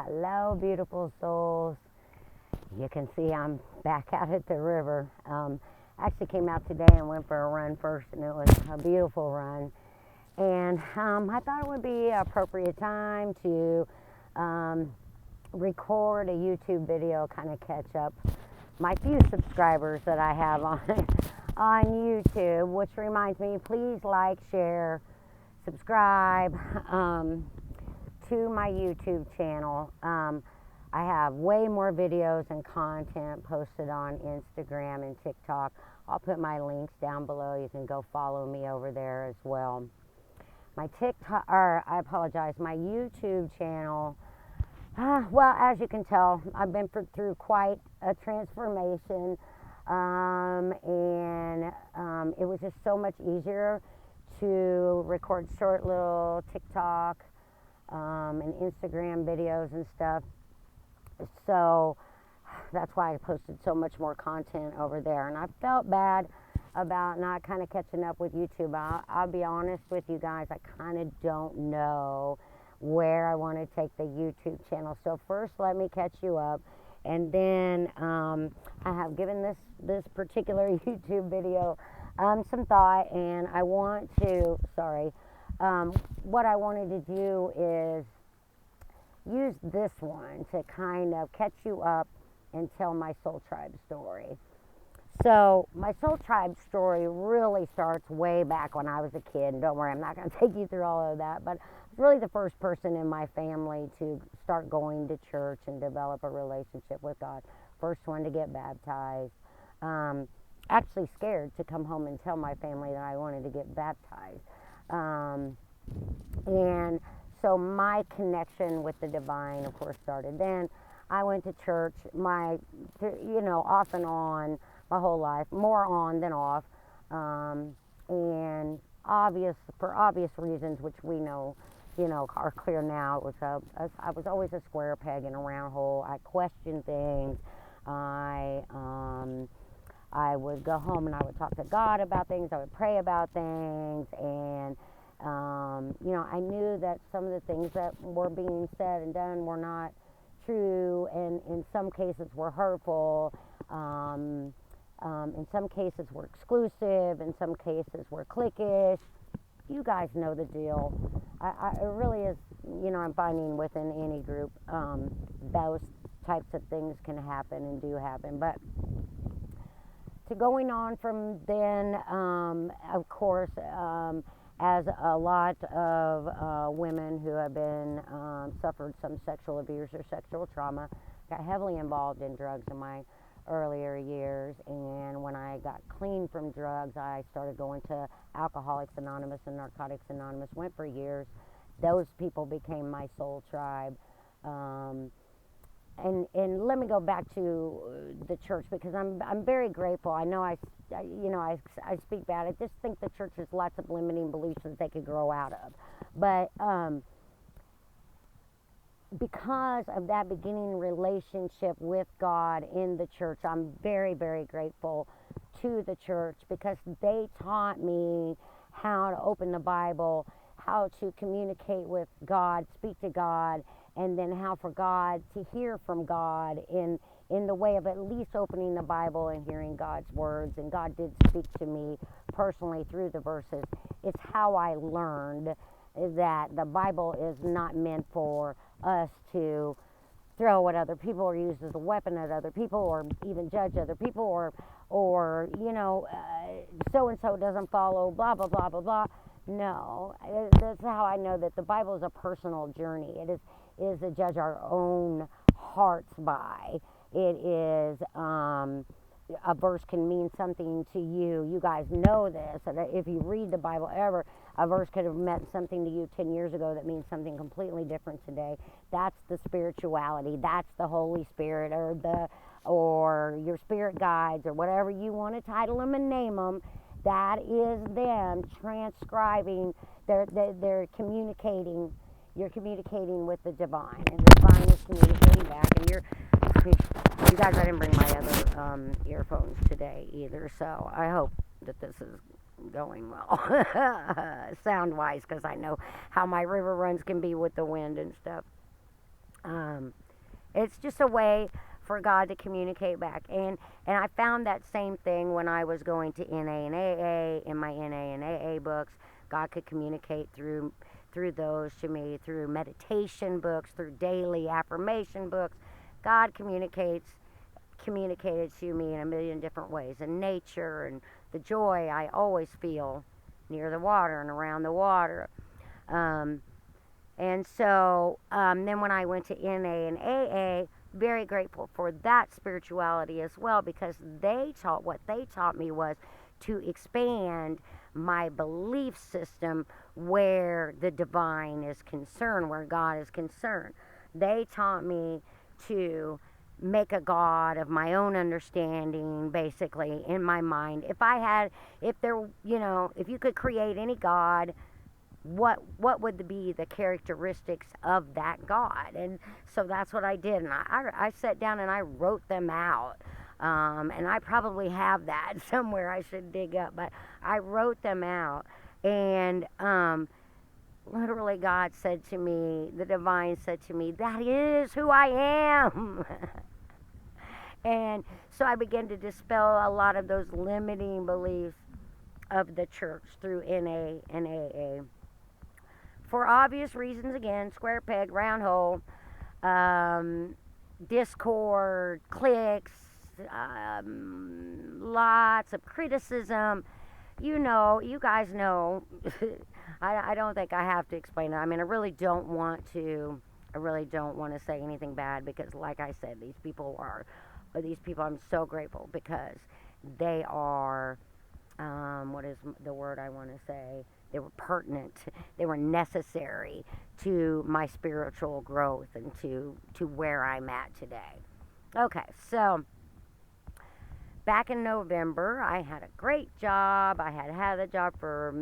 Hello, beautiful souls. You can see I'm back out at the river. Actually came out today and went for a run first, and it was a beautiful run. And I thought it would be an appropriate time to record a YouTube video, kind of catch up my few subscribers that I have on YouTube, which reminds me, please like, share, subscribe to my YouTube channel. I have way more videos and content posted on Instagram and TikTok. I'll put my links down below. You can go follow me over there as well. My my YouTube channel, well, as you can tell, I've been through quite a transformation, and it was just so much easier to record short little TikTok and Instagram videos and stuff. So that's why I posted so much more content over there. And I felt bad about not kind of catching up with YouTube. I'll be honest with you guys, I kind of don't know where I want to take the YouTube channel. So first, let me catch you up. And then I have given this particular YouTube video some thought, and I want to, what I wanted to do is use this one to kind of catch you up and tell my Soultribe story. So my Soultribe story really starts way back when I was a kid. And don't worry, I'm not going to take you through all of that, but I was really the first person in my family to start going to church and develop a relationship with God. First one to get baptized. Actually scared to come home and tell my family that I wanted to get baptized. And so my connection with the divine, of course, started then. I went to church, off and on my whole life, more on than off, and for obvious reasons, which we know, are clear now. I was always a square peg in a round hole. I questioned things. I would go home and I would talk to God about things. I would pray about things, and I knew that some of the things that were being said and done were not true, and in some cases were hurtful. In some cases were exclusive. In some cases were cliquish. You guys know the deal. It really is, I'm finding within any group, those types of things can happen and do happen. But to going on from then, of course, as a lot of women who have been suffered some sexual abuse or sexual trauma, got heavily involved in drugs in my earlier years. And when I got clean from drugs, I started going to Alcoholics Anonymous and Narcotics Anonymous. Went for years. Those people became my soul tribe. And let me go back to the church, because I'm very grateful. I know I speak bad. I just think the church has lots of limiting beliefs that they could grow out of. But because of that beginning relationship with God in the church, I'm very, very grateful to the church, because they taught me how to open the Bible, how to communicate with God, speak to God, and then how for God to hear from God in the way of at least opening the Bible and hearing God's words. And God did speak to me personally through the verses. It's how I learned that the Bible is not meant for us to throw at other people or use as a weapon at other people, or even judge other people, or so-and-so doesn't follow, blah, blah, blah, blah, blah. No, that's how I know that the Bible is a personal journey. It is to judge our own hearts by. It is, a verse can mean something to you. You guys know this. If you read the Bible ever, a verse could have meant something to you 10 years ago that means something completely different today. That's the spirituality. That's the Holy Spirit, or your spirit guides, or whatever you want to title them and name them. That is them transcribing. They're communicating. You're communicating with the divine, and the divine is communicating back. And you guys, I didn't bring my other earphones today either, so I hope that this is going well sound wise, because I know how my river runs can be with the wind and stuff. Um, it's just a way for God to communicate back. And I found that same thing when I was going to NA and AA. In my NA and AA books, God could communicate through those to me, through meditation books, through daily affirmation books. God communicated to me in a million different ways. In nature and the joy I always feel near the water and around the water. Um, and so then when I went to NA and AA, very grateful for that spirituality as well, because what they taught me was to expand my belief system where the divine is concerned, where God is concerned. They taught me to make a God of my own understanding, basically, in my mind. If you could create any God, what would be the characteristics of that God? And so that's what I did. And I sat down and I wrote them out. And I probably have that somewhere I should dig up, but I wrote them out. And literally God said to me, the divine said to me, that is who I am. And so I began to dispel a lot of those limiting beliefs of the church through NA and AA. For obvious reasons, again, square peg, round hole, discord, cliques, lots of criticism. You guys know. I don't think I have to explain it. I mean, I really don't want to say anything bad, because, like I said, these people, I'm so grateful, because they are, what is the word I want to say? They were pertinent. They were necessary to my spiritual growth and to where I'm at today. Okay, so back in November, I had a great job. I had the job for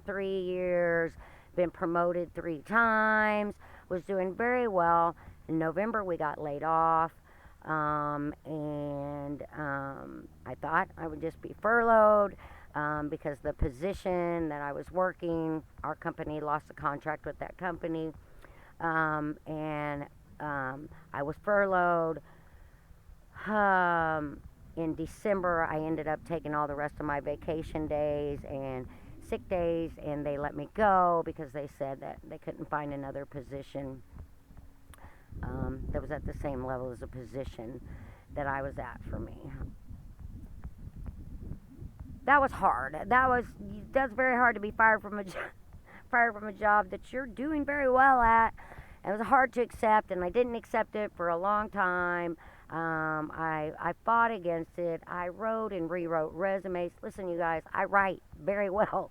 3 years, been promoted 3 times, was doing very well. In November, we got laid off, and I thought I would just be furloughed. Because the position that I was working, our company lost a contract with that company, and I was furloughed. In December, I ended up taking all the rest of my vacation days and sick days, and they let me go because they said that they couldn't find another position that was at the same level as a position that I was at for me. That was hard. That's very hard to be fired from a job that you're doing very well at. It was hard to accept, and I didn't accept it for a long time. I fought against it. I wrote and rewrote resumes. Listen, you guys, I write very well.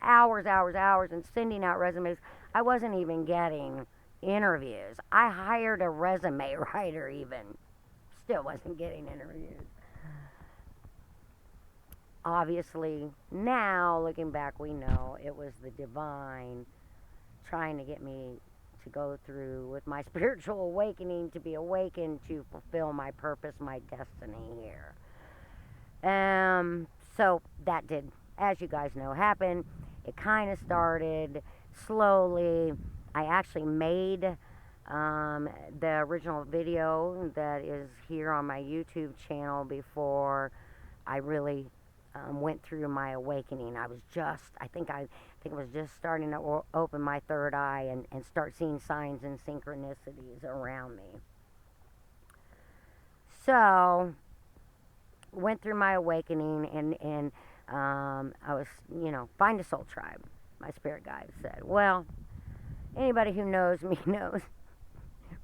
Hours, and sending out resumes. I wasn't even getting interviews. I hired a resume writer even. Still wasn't getting interviews. Obviously, now, looking back, we know it was the divine trying to get me to go through with my spiritual awakening, to be awakened to fulfill my purpose, my destiny here. So that did, as you guys know, happen. It kind of started slowly. I actually made the original video that is here on my YouTube channel before I really went through my awakening. I think it was just starting to open my third eye and start seeing signs and synchronicities around me. So, went through my awakening, and I was, find a Soultribe. My spirit guide said, well, anybody who knows me knows,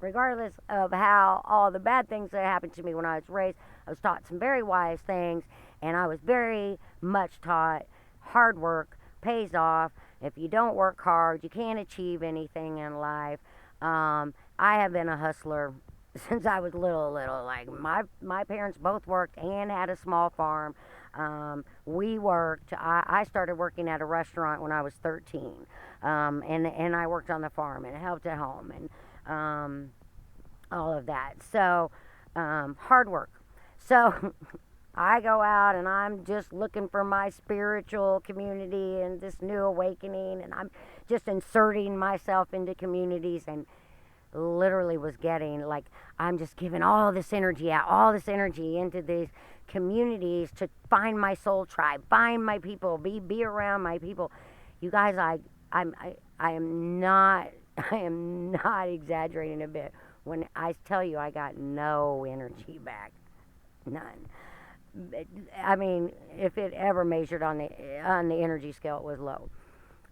regardless of how all the bad things that happened to me when I was raised, I was taught some very wise things, and I was very much taught hard work pays off. If you don't work hard, you can't achieve anything in life. I have been a hustler since I was little. Like, my parents both worked and had a small farm. We worked. I started working at a restaurant when I was 13, and I worked on the farm and helped at home and all of that. So hard work. So I go out and I'm just looking for my spiritual community and this new awakening, and I'm just inserting myself into communities, and literally was getting like, I'm just giving all this energy out, all this energy into these communities to find my soul tribe, find my people, be around my people. You guys, I am not I am not exaggerating a bit when I tell you I got no energy back, none. I mean, if it ever measured on the energy scale, it was low.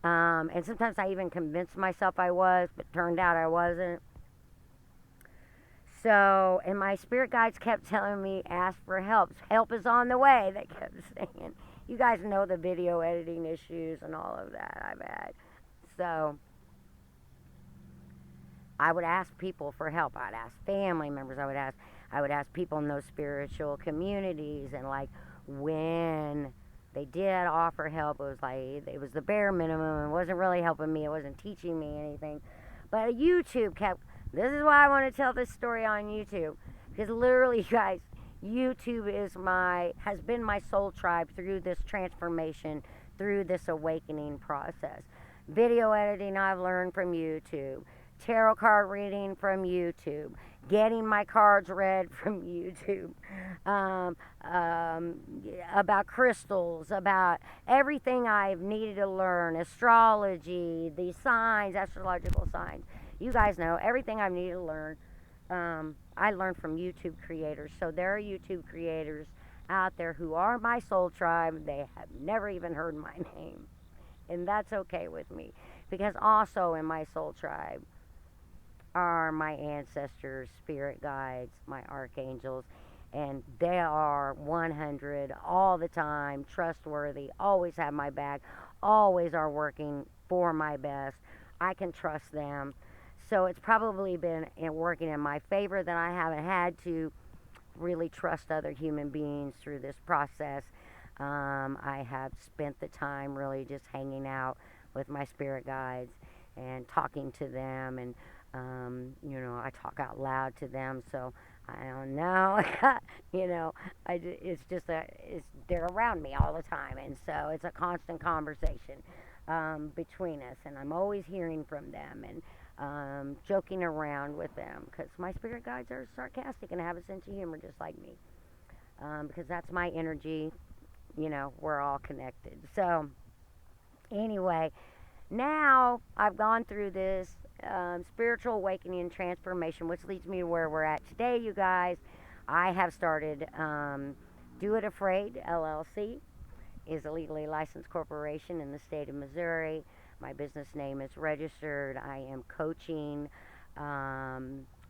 And sometimes I even convinced myself I was, but turned out I wasn't. So, and my spirit guides kept telling me, ask for help. Help is on the way, they kept saying. You guys know the video editing issues and all of that I've had. So, I would ask people for help. I'd ask family members. I would ask people in those spiritual communities, and like when they did offer help, it was the bare minimum. It wasn't really helping me. It wasn't teaching me anything. But YouTube kept. This is why I want to tell this story on YouTube, because literally, guys, YouTube has been my soul tribe through this transformation, through this awakening process. Video editing I've learned from YouTube. Tarot card reading from YouTube, getting my cards read from YouTube, about crystals, about everything I've needed to learn, astrology, the signs, astrological signs. You guys know everything I've needed to learn. I learned from YouTube creators. So there are YouTube creators out there who are my soul tribe. They have never even heard my name, and that's okay with me, because also in my soul tribe are my ancestors, spirit guides, my archangels, and they are 100 all the time, trustworthy, always have my back, always are working for my best. I can trust them. So it's probably been working in my favor that I haven't had to really trust other human beings through this process. I have spent the time really just hanging out with my spirit guides and talking to them, and I talk out loud to them, so I don't know, they're around me all the time, and so it's a constant conversation between us, and I'm always hearing from them, and joking around with them, because my spirit guides are sarcastic and have a sense of humor just like me, because that's my energy, we're all connected. So anyway, now I've gone through this spiritual awakening and transformation, which leads me to where we're at today, you guys. I have started Do It Afraid LLC, is a legally licensed corporation in the state of Missouri. My business name is registered. I am coaching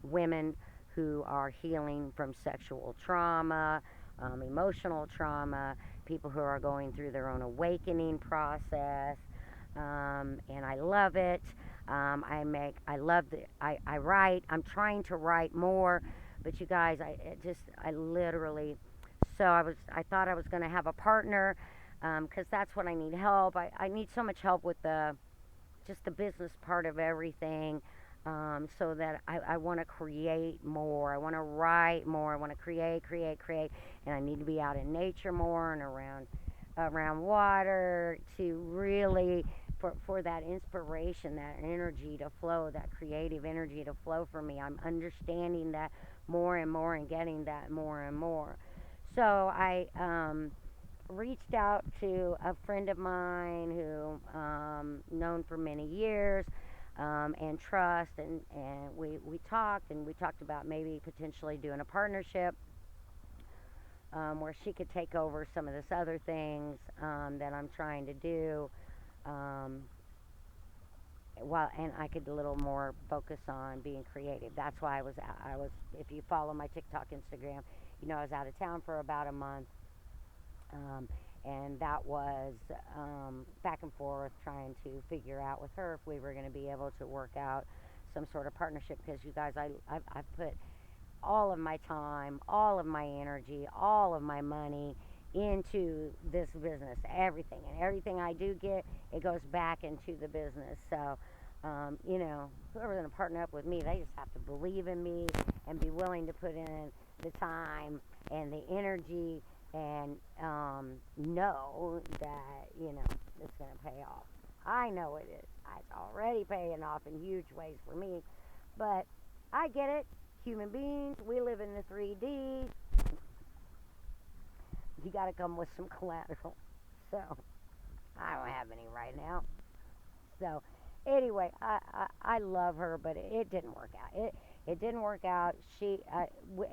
women who are healing from sexual trauma, emotional trauma, people who are going through their own awakening process, and I love it. I write. I'm trying to write more, but you guys, I literally, I thought I was going to have a partner, because that's what I need help. I need so much help with just the business part of everything, so that I want to create more. I want to write more. I want to create, and I need to be out in nature more and around water to really, for that inspiration, that energy to flow, that creative energy to flow for me. I'm understanding that more and more and getting that more and more. So I reached out to a friend of mine who known for many years, and trust, and we talked about maybe potentially doing a partnership, where she could take over some of this other things that I'm trying to do, and I could a little more focus on being creative. That's why I was, if you follow my TikTok, Instagram, I was out of town for about a month, and that was back and forth trying to figure out with her if we were going to be able to work out some sort of partnership, because you guys, I've put all of my time, all of my energy, all of my money into this business, everything, and everything I do get, it goes back into the business. So whoever's going to partner up with me, they just have to believe in me and be willing to put in the time and the energy and know that, you know, it's going to pay off. I know it is. It's already paying off in huge ways for me. But I get it. Human beings, we live in the 3D. You got to come with some collateral. So, I don't have any right now. So, anyway, I love her, but it didn't work out. It didn't work out.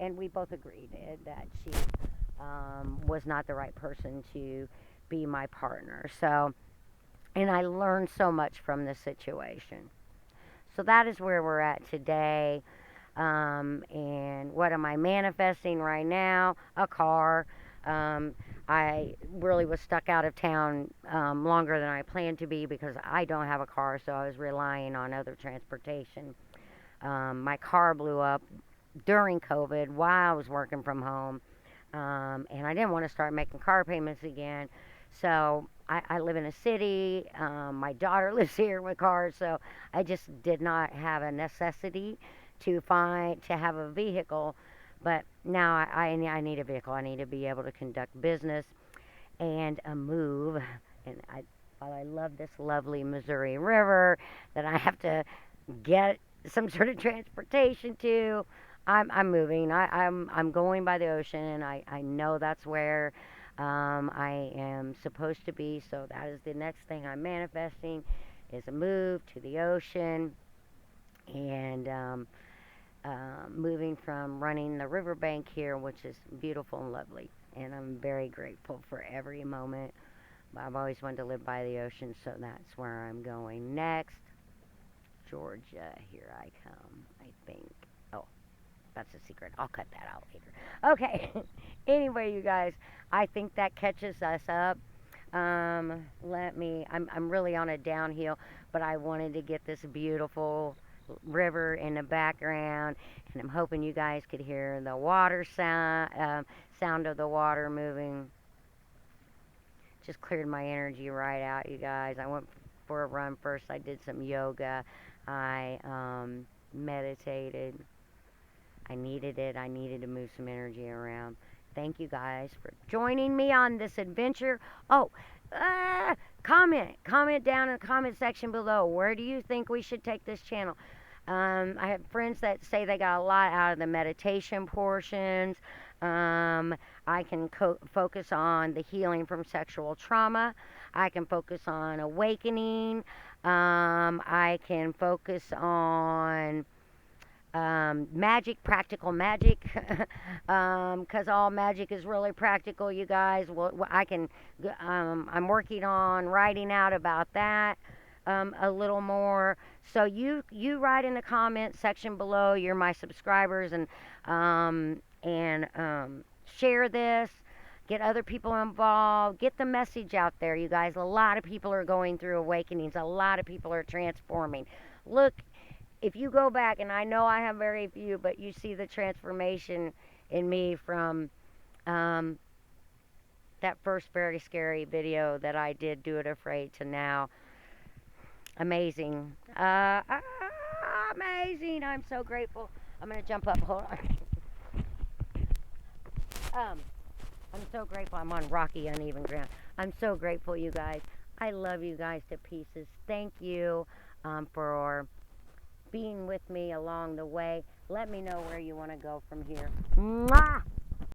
And we both agreed that she was not the right person to be my partner. So, and I learned so much from this situation. So that is where we're at today. And what am I manifesting right now? A car. I really was stuck out of town longer than I planned to be because I don't have a car, so I was relying on other transportation. My car blew up during COVID while I was working from home, and I didn't want to start making car payments again. So I live in a city. My daughter lives here with cars, so I just did not have a necessity to have a vehicle. But now I need a vehicle. I need to be able to conduct business and move. And while I love this lovely Missouri River that I have to get some sort of transportation to, I'm moving. I'm going by the ocean, and I know that's where I am supposed to be. So that is the next thing I'm manifesting, is a move to the ocean, and moving from running the riverbank here, which is beautiful and lovely. And I'm very grateful for every moment. I've always wanted to live by the ocean, so that's where I'm going next. Georgia, here I come, I think. Oh, that's a secret. I'll cut that out later. Okay. Anyway, you guys, I think that catches us up. I'm really on a downhill, but I wanted to get this beautiful river in the background, and I'm hoping you guys could hear the water sound of the water moving. Just cleared my energy right out, you guys. I went for a run first. I did some yoga. I meditated. I needed it. I needed to move some energy around. Thank you guys for joining me on this adventure. Oh, comment down in the comment section below. Where do you think we should take this channel? I have friends that say they got a lot out of the meditation portions. I can focus on the healing from sexual trauma. I can focus on awakening. I can focus on magic, practical magic, because all magic is really practical, you guys. I'm working on writing out about that a little more. So you write in the comment section below. You're my subscribers, and share this. Get other people involved. Get the message out there, you guys. A lot of people are going through awakenings. A lot of people are transforming. Look, if you go back, and I know I have very few, but you see the transformation in me from that first very scary video that I did, Do It Afraid, to now. Amazing. Amazing. I'm so grateful. I'm going to jump up. Hold on. I'm so grateful. I'm on rocky, uneven ground. I'm so grateful, you guys. I love you guys to pieces. Thank you for being with me along the way. Let me know where you want to go from here. Mwah!